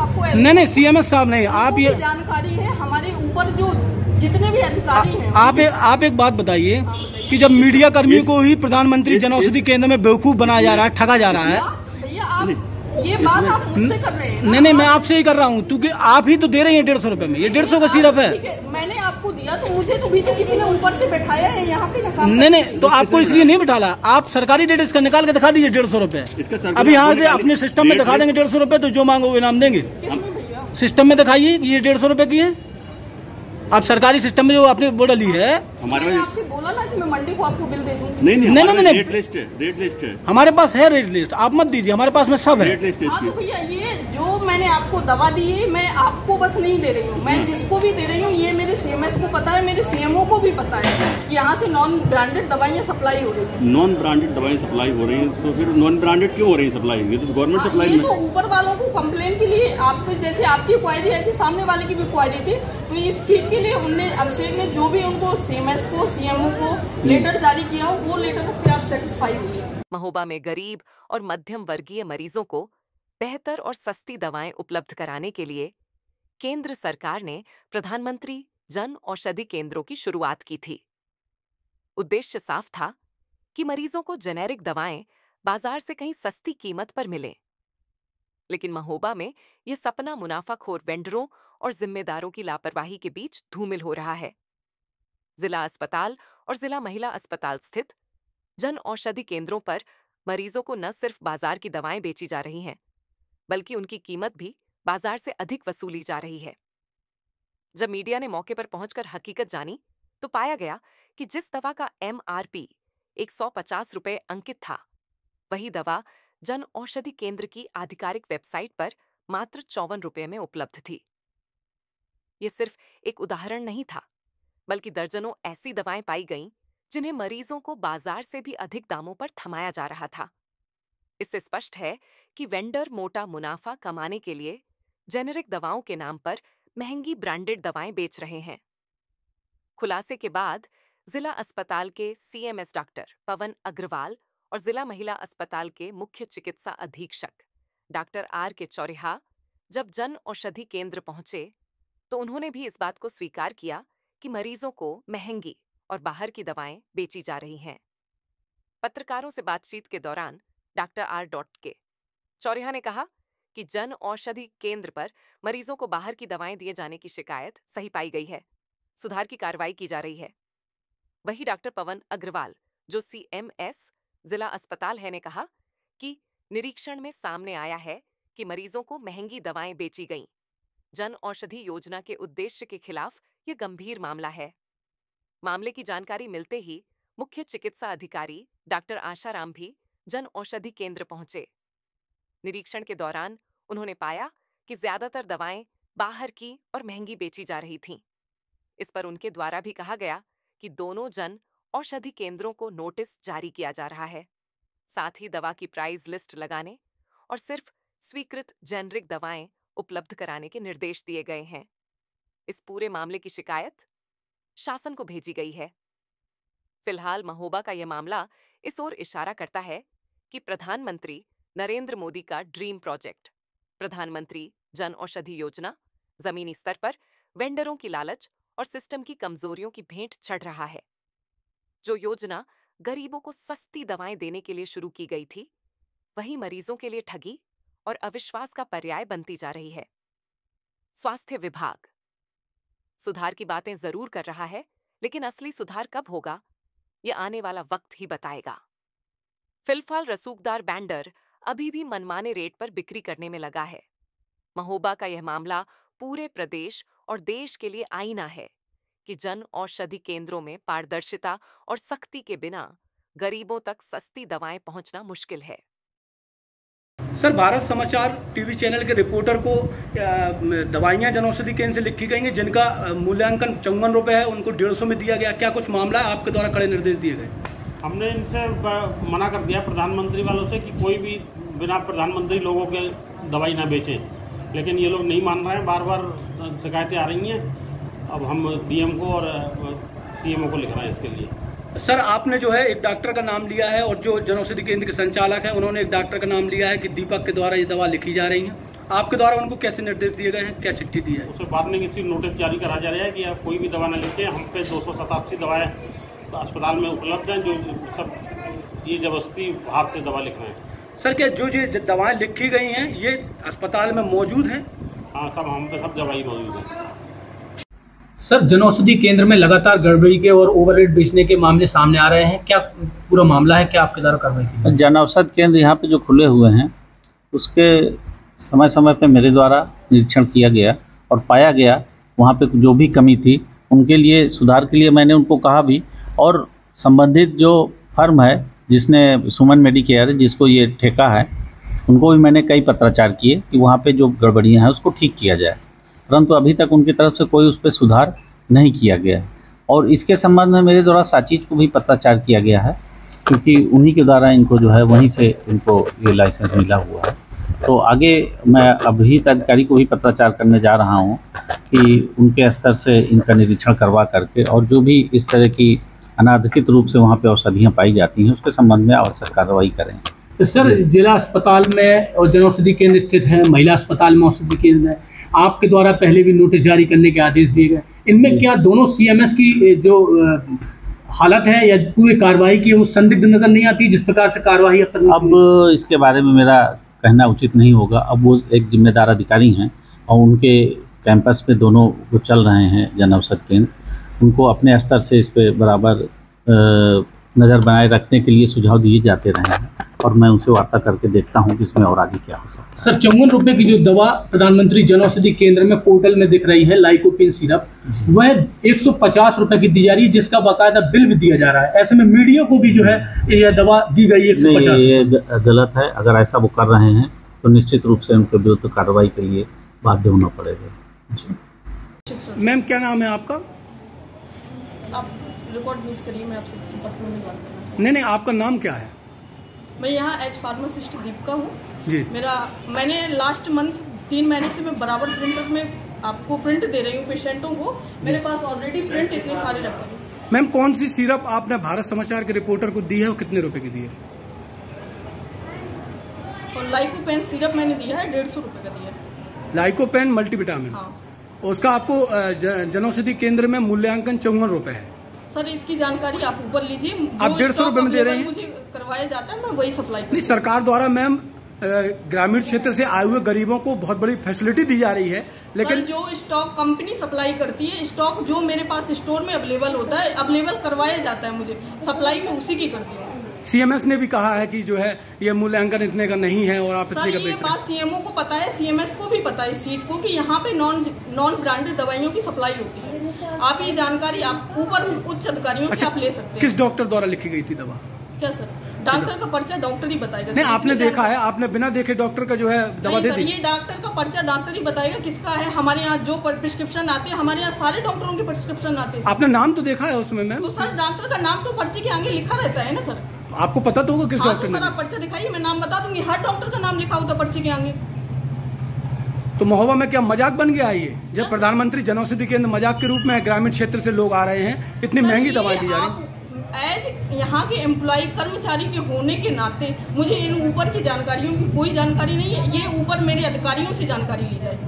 आपको नहीं CMS साहब नहीं, आप ये जानकारी है हमारे ऊपर जो जितने भी अधिकारी हैं। आप एक बात बताइए कि जब मीडिया कर्मी को ही प्रधानमंत्री जन औषधि केंद्र में बेवकूफ बनाया जा रहा है, ठगा जा रहा है। भैया आप ये बात आप मुझसे कर रहे हैं। नहीं मैं आपसे ही कर रहा हूँ, क्योंकि आप ही तो दे रहे हैं 150 रुपए में। ये 150 का सिर्फ है। मैंने आपको दिया तो मुझे तो भी तो किसी ने ऊपर से बैठाया है यहाँ पे ना। नहीं तो आपको इसलिए नहीं बैठाला। आप सरकारी डेट इसका निकाल के दिखा दीजिए 150 रुपए। अभी यहाँ से अपने सिस्टम में दिखा देंगे 150 रुपए, तो जो मांगो वो इनाम देंगे। सिस्टम में दिखाइए ये 150 रुपए की है। आप सरकारी सिस्टम में जो आपने वो डाली है। मैंने आपसे बोला ना कि मैं मंडी को आपको बिल दे दूंगी। नहीं रेट लिस्ट है हमारे पास है। रेट लिस्ट आप मत दीजिए, हमारे पास में सब है। हाँ तो भैया ये जो मैंने आपको दवा दी है, मैं आपको बस नहीं दे रही हूँ, मैं जिसको भी दे रही हूँ ये मेरे CMS को पता है, मेरे CMO को भी पता है कि यहाँ से नॉन ब्रांडेड दवाइयाँ सप्लाई हो रही है। नॉन ब्रांडेड दवाइयाँ सप्लाई हो रही है, तो फिर नॉन ब्रांडेड क्यों हो रही है सप्लाई? ये तो गवर्नमेंट सप्लाई। ये तो ऊपर वालों को कंप्लेन के लिए, आपको जैसे आपकी क्वायरी ऐसी सामने वाले की भी क्वायरी थी, तो इस चीज के लिए उनने अभिषेक ने जो भी उनको CMS को CMO को लेटर जारी किया हो, वो लेटर से आप सेटिस्फाई हुए। महोबा में गरीब और मध्यम वर्गीय मरीजों को बेहतर और सस्ती दवाएं उपलब्ध कराने के लिए केंद्र सरकार ने प्रधानमंत्री जन औषधि केंद्रों की शुरुआत की थी। उद्देश्य साफ था कि मरीजों को जेनेरिक दवाएं बाजार से कहीं सस्ती कीमत पर मिलें। लेकिन महोबा में यह सपना मुनाफाखोर वेंडरों और जिम्मेदारों की लापरवाही के बीच धूमिल हो रहा है। जिला अस्पताल और जिला महिला अस्पताल स्थित जन औषधि केंद्रों पर मरीजों को न सिर्फ बाजार की दवाएं बेची जा रही हैं, बल्कि उनकी कीमत भी बाजार से अधिक वसूली जा रही है। जब मीडिया ने मौके पर पहुंचकर हकीकत जानी, तो पाया गया कि जिस दवा का MRP 150 रुपए अंकित था, वही दवा जन औषधि केंद्र की आधिकारिक वेबसाइट पर मात्र 54 रुपए में उपलब्ध थी। ये सिर्फ एक उदाहरण नहीं था, बल्कि दर्जनों ऐसी दवाएं पाई गईं जिन्हें मरीजों को बाजार से भी अधिक दामों पर थमाया जा रहा था। इससे स्पष्ट है कि वेंडर मोटा मुनाफा कमाने के लिए जेनेरिक दवाओं के नाम पर महंगी ब्रांडेड दवाएं बेच रहे हैं। खुलासे के बाद जिला अस्पताल के CMS डॉक्टर पवन अग्रवाल और जिला महिला अस्पताल के मुख्य चिकित्सा अधीक्षक डॉक्टर R.K. चौरेहा जब जन औषधि केंद्र पहुंचे, तो उन्होंने भी इस बात को स्वीकार किया कि मरीजों को महंगी और बाहर की दवाएं बेची जा रही हैं। पत्रकारों से बातचीत के दौरान डॉक्टर R.K. चौरेहा ने कहा कि जन औषधि केंद्र पर मरीजों को बाहर की दवाएं दिए जाने की शिकायत सही पाई गई है, सुधार की कार्रवाई की जा रही है। वही डॉक्टर पवन अग्रवाल, जो CMS जिला अस्पताल है, ने कहा कि निरीक्षण में सामने आया है कि मरीजों को महंगी दवाएं बेची गईं। जन औषधि योजना के उद्देश्य के खिलाफ यह गंभीर मामला है। मामले की जानकारी मिलते ही मुख्य चिकित्सा अधिकारी डॉक्टर आशाराम भी जन औषधि केंद्र पहुंचे। निरीक्षण के दौरान उन्होंने पाया कि ज्यादातर दवाएं बाहर की और महंगी बेची जा रही थीं। इस पर उनके द्वारा भी कहा गया कि दोनों जन औषधि केंद्रों को नोटिस जारी किया जा रहा है। साथ ही दवा की प्राइस लिस्ट लगाने और सिर्फ स्वीकृत जेनेरिक दवाएं उपलब्ध कराने के निर्देश दिए गए हैं। इस पूरे मामले की शिकायत शासन को भेजी गई है। फिलहाल महोबा का यह मामला इस ओर इशारा करता है कि प्रधानमंत्री नरेंद्र मोदी का ड्रीम प्रोजेक्ट, प्रधानमंत्री जन औषधि योजना, जमीनी स्तर पर वेंडरों की लालच और सिस्टम की कमजोरियों की भेंट चढ़ रहा है। जो योजना गरीबों को सस्ती दवाएं देने के लिए शुरू की गई थी, वही मरीजों के लिए ठगी और अविश्वास का पर्याय बनती जा रही है। स्वास्थ्य विभाग सुधार की बातें जरूर कर रहा है, लेकिन असली सुधार कब होगा, ये आने वाला वक्त ही बताएगा। फिलहाल रसूखदार बैंडर अभी भी मनमाने रेट पर बिक्री करने में लगा है। महोबा का यह मामला पूरे प्रदेश और देश के लिए आईना है कि जन औषधि केंद्रों में पारदर्शिता और सख्ती के बिना गरीबों तक सस्ती दवाएं पहुंचना मुश्किल है। सर, भारत समाचार टीवी चैनल के रिपोर्टर को दवाइयां जन औषधि केंद्र से लिखी गई हैं जिनका मूल्यांकन 54 रुपए है, उनको 150 में दिया गया। क्या कुछ मामला है? आपके द्वारा कड़े निर्देश दिए गए। हमने इनसे मना कर दिया प्रधानमंत्री वालों से कि कोई भी बिना प्रधानमंत्री लोगों के दवाई ना बेचें, लेकिन ये लोग नहीं मान रहे हैं। बार बार शिकायतें आ रही हैं। अब हम DM को और CMO को लिख रहे हैं इसके लिए। सर, आपने जो है एक डॉक्टर का नाम लिया है और जो जन औषधि केंद्र के संचालक हैं उन्होंने एक डॉक्टर का नाम लिया है कि दीपक के द्वारा ये दवा लिखी जा रही है। आपके द्वारा उनको कैसे निर्देश दिए गए हैं, क्या चिट्ठी दी है? उसके बाद में किसी नोटिस जारी करा जा रहा है कि आप कोई भी दवा न लिखें। हम पे 287 दवाएं अस्पताल में उपलब्ध हैं, जो सब ये जबरदस्ती बाहर से दवा लिख रहे हैं। सर क्या जो ये दवाएं लिखी गई हैं ये अस्पताल में मौजूद हैं? हाँ, सब हम पे सब दवाई मौजूद है। सर, जनौषधि केंद्र में लगातार गड़बड़ी के और ओवररेट बेचने के मामले सामने आ रहे हैं, क्या पूरा मामला है, क्या आपके द्वारा कार्रवाई की? जनौषधि केंद्र यहाँ पे जो खुले हुए हैं उसके समय समय पे मेरे द्वारा निरीक्षण किया गया और पाया गया वहाँ पे जो भी कमी थी उनके लिए सुधार के लिए मैंने उनको कहा भी, और संबंधित जो फर्म है जिसने सुमन मेडिकेयर जिसको ये ठेका है उनको भी मैंने कई पत्राचार किए कि वहाँ पे जो गड़बड़ियाँ हैं उसको ठीक किया जाए, परंतु अभी तक उनकी तरफ से कोई उस पर सुधार नहीं किया गया है। और इसके संबंध में मेरे द्वारा साचीज को भी पत्राचार किया गया है, क्योंकि उन्हीं के द्वारा इनको जो है वहीं से इनको ये लाइसेंस मिला हुआ है। तो आगे मैं अभिहित अधिकारी को भी पत्राचार करने जा रहा हूँ कि उनके स्तर से इनका निरीक्षण करवा करके और जो भी इस तरह की अनाधिकृत रूप से वहाँ पे औषधियाँ पाई जाती हैं उसके संबंध में आवश्यक कार्रवाई करें। तो सर, जिला अस्पताल में और जनौषधि केंद्र स्थित है, महिला अस्पताल में औषधि केंद्र है, आपके द्वारा पहले भी नोटिस जारी करने के आदेश दिए गए, इनमें क्या दोनों CMS की जो हालत है या पूरी कार्रवाई की वो संदिग्ध नजर नहीं आती जिस प्रकार से कार्रवाई अब इसके बारे में मेरा कहना उचित नहीं होगा। अब वो एक जिम्मेदार अधिकारी हैं और उनके कैंपस पे दोनों वो चल रहे हैं जनौषधि केंद्र, उनको अपने स्तर से इस पे बराबर नज़र बनाए रखने के लिए सुझाव दिए जाते रहे हैं और मैं उनसे वार्ता करके देखता हूं कि इसमें और आगे क्या हो सकता है। सर, 54 रुपये की जो दवा प्रधानमंत्री जनौषधि केंद्र में पोर्टल में दिख रही है लाइकोपिन सिरप, वह 150 रुपये की दी जा रही है, जिसका बाकायदा बिल भी दिया जा रहा है। ऐसे में मीडिया को भी जो है यह दवा दी गई 150। ये गलत है। अगर ऐसा वो कर रहे हैं तो निश्चित रूप से उनके विरुद्ध कार्रवाई के लिए बाध्य होना पड़ेगा। मैम क्या नाम है आपका? आप रिकॉर्ड यूज करिए, मैं आपसे पर्सनली बात करना। नहीं, आपका नाम क्या है? मैं यहाँ एज फार्मासिस्ट दीपिका हूँ जी। मैंने लास्ट मंथ 3 महीने से मैं बराबर प्रिंटर में आपको प्रिंट दे रही हूँ पेशेंटों को। मेरे पास ऑलरेडी प्रिंट इतने सारे रखे हैं। मैम कौन सी सिरप आपने भारत समाचार के रिपोर्टर को दी है और कितने रुपए की दी है? और लाइकोपेन सिरप मैंने दिया है 150 रुपये का दिया है। Lycopene multivitamin. हाँ। उसका आपको जनौषधि केंद्र में मूल्यांकन 54 रुपए है। सर, इसकी जानकारी आप ऊपर लीजिए। आप 150 रुपए में दे रहे हैं। मुझे करवाया जाता है, मैं वही सप्लाई नहीं, सरकार द्वारा मैम ग्रामीण क्षेत्र से आए हुए गरीबों को बहुत बड़ी फैसिलिटी दी जा रही है, लेकिन जो स्टॉक कंपनी सप्लाई करती है, स्टॉक जो मेरे पास स्टोर में अवेलेबल होता है, अवेलेबल करवाया जाता है मुझे, सप्लाई में उसी की करती हूँ। CMS ने भी कहा है कि जो है ये मूल्यांकन इतने का नहीं है और आप इतने का बेच रहे हैं। बात CMO को पता है, CMS को भी पता है इस चीज को कि यहाँ पे नॉन ब्रांडेड दवाइयों की सप्लाई होती है। आप ये जानकारी आप ऊपर उच्च अधिकारियों से आप ले सकते हैं। किस डॉक्टर द्वारा लिखी गई थी दवा? क्या सर, डॉक्टर का पर्चा डॉक्टर ही बताएगा। नहीं, आपने देखा है, आपने बिना देखे डॉक्टर का जो है दवा दे दी? ये डॉक्टर का पर्चा डॉक्टर ही बताएगा किसका है। हमारे यहाँ जो प्रिस्क्रिप्शन आते हैं, हमारे यहाँ सारे डॉक्टरों के प्रिस्क्रिप्शन आते हैं। आपने नाम तो देखा है उसमें मैम? तो सर, डॉक्टर का नाम तो पर्चे के आगे लिखा रहता है ना सर। आपको पता तो होगा किस डॉक्टर ने? सर, आप पर्चा दिखाइए, मैं नाम बता दूंगी। हर डॉक्टर का नाम लिखा होता पर्चे के आगे। तो महोबा में क्या मजाक बन गया ये? जब प्रधानमंत्री जनौषधि केंद्र मजाक के रूप में ग्रामीण क्षेत्र से लोग आ रहे हैं, इतनी महंगी दवाएं दी जा रही है। एज यहाँ के एम्प्लॉय कर्मचारी के होने के नाते मुझे इन ऊपर की जानकारियों की कोई जानकारी नहीं है। ये ऊपर मेरे अधिकारियों से जानकारी ली जाए।